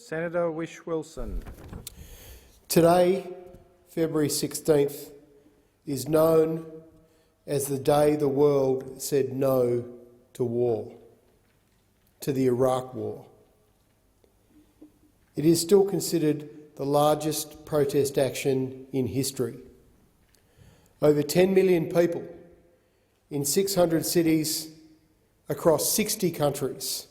Senator Whish-Wilson. Today, February 16th, is known as the day the world said no to war, to the Iraq War. It is still considered the largest protest action in history. Over 10 million people in 600 cities across 60 countries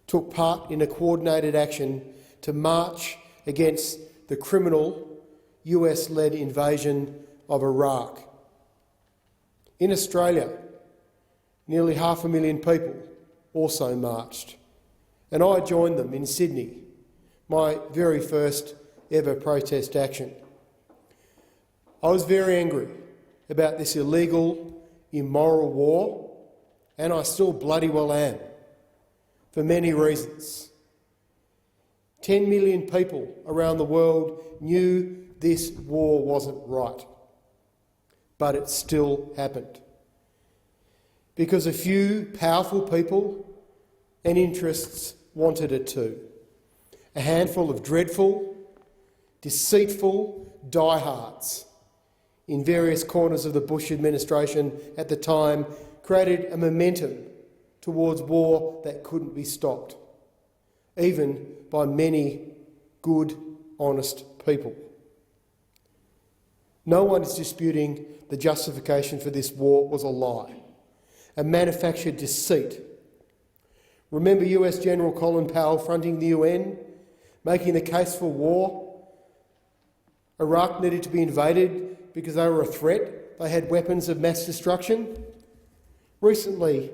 took part in a coordinated action to march against the criminal US-led invasion of Iraq. In Australia, nearly 500,000 people also marched, and I joined them in Sydney, my very first ever protest action. I was very angry about this illegal, immoral war, and I still bloody well am, for many reasons. 10 million people around the world knew this war wasn't right, but it still happened. Because a few powerful people and interests wanted it too. A handful of dreadful, deceitful diehards in various corners of the Bush administration at the time created a momentum towards war that couldn't be stopped, even by many good, honest people. No one is disputing the justification for this war was a lie, a manufactured deceit. Remember US General Colin Powell fronting the UN, making the case for war? Iraq needed to be invaded because they were a threat. They had weapons of mass destruction. Recently,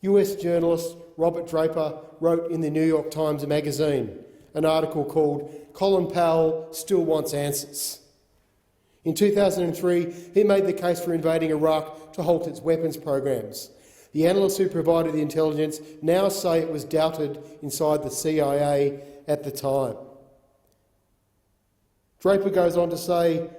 US journalist Robert Draper wrote in the New York Times magazine an article called "Colin Powell Still Wants Answers." In 2003, he made the case for invading Iraq to halt its weapons programs. The analysts who provided the intelligence now say it was doubted inside the CIA at the time. Draper goes on to say,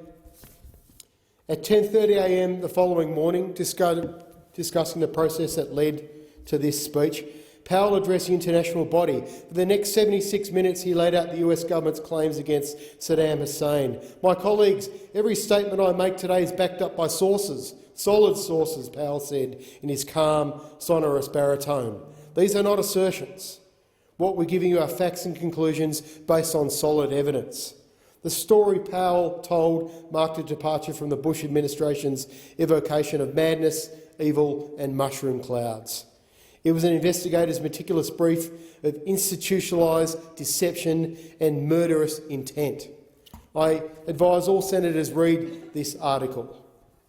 at 10:30 a.m. the following morning, discussing the process that led to this speech, Powell addressed the international body. For the next 76 minutes, he laid out the US government's claims against Saddam Hussein. My colleagues, every statement I make today is backed up by sources, solid sources, Powell said in his calm, sonorous baritone. These are not assertions. What we're giving you are facts and conclusions based on solid evidence. The story Powell told marked a departure from the Bush administration's evocation of madness, evil and mushroom clouds. It was an investigator's meticulous brief of institutionalised deception and murderous intent. I advise all senators read this article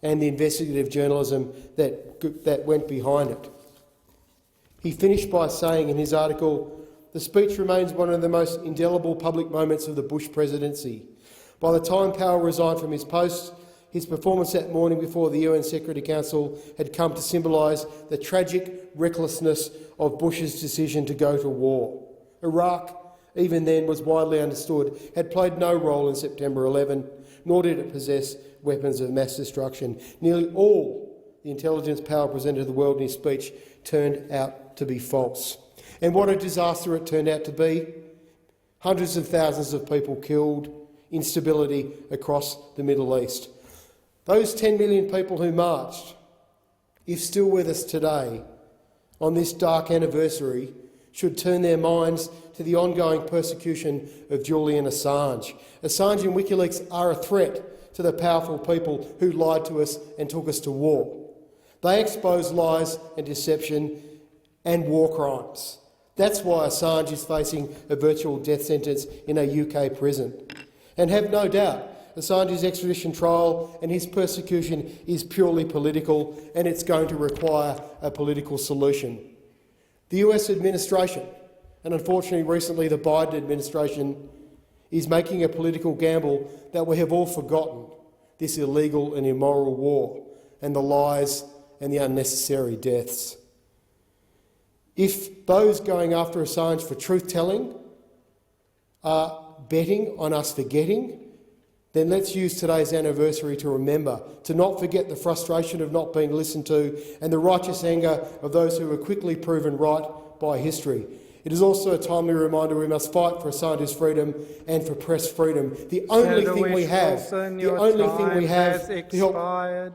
and the investigative journalism that went behind it. He finished by saying in his article, "The speech remains one of the most indelible public moments of the Bush presidency. By the time Powell resigned from his post, his performance that morning before the UN Security Council had come to symbolise the tragic recklessness of Bush's decision to go to war. Iraq, even then, was widely understood, had played no role in September 11, nor did it possess weapons of mass destruction. Nearly all the intelligence Powell presented to the world in his speech turned out to be false. And what a disaster it turned out to be. Hundreds of thousands of people killed, instability across the Middle East. Those 10 million people who marched, if still with us today, on this dark anniversary, should turn their minds to the ongoing persecution of Julian Assange. Assange and WikiLeaks are a threat to the powerful people who lied to us and took us to war. They expose lies and deception and war crimes. That's why Assange is facing a virtual death sentence in a UK prison. And have no doubt, Assange's extradition trial and his persecution is purely political, and it's going to require a political solution. The US administration, and unfortunately recently the Biden administration, is making a political gamble that we have all forgotten this illegal and immoral war and the lies and the unnecessary deaths. If those going after Assange for truth-telling are betting on us forgetting, then let's use today's anniversary to remember, to not forget the frustration of not being listened to and the righteous anger of those who were quickly proven right by history. It is also a timely reminder we must fight for scientist freedom and for press freedom. The only Senator thing we have, Whish-Wilson, the your only time thing we have has to help expired.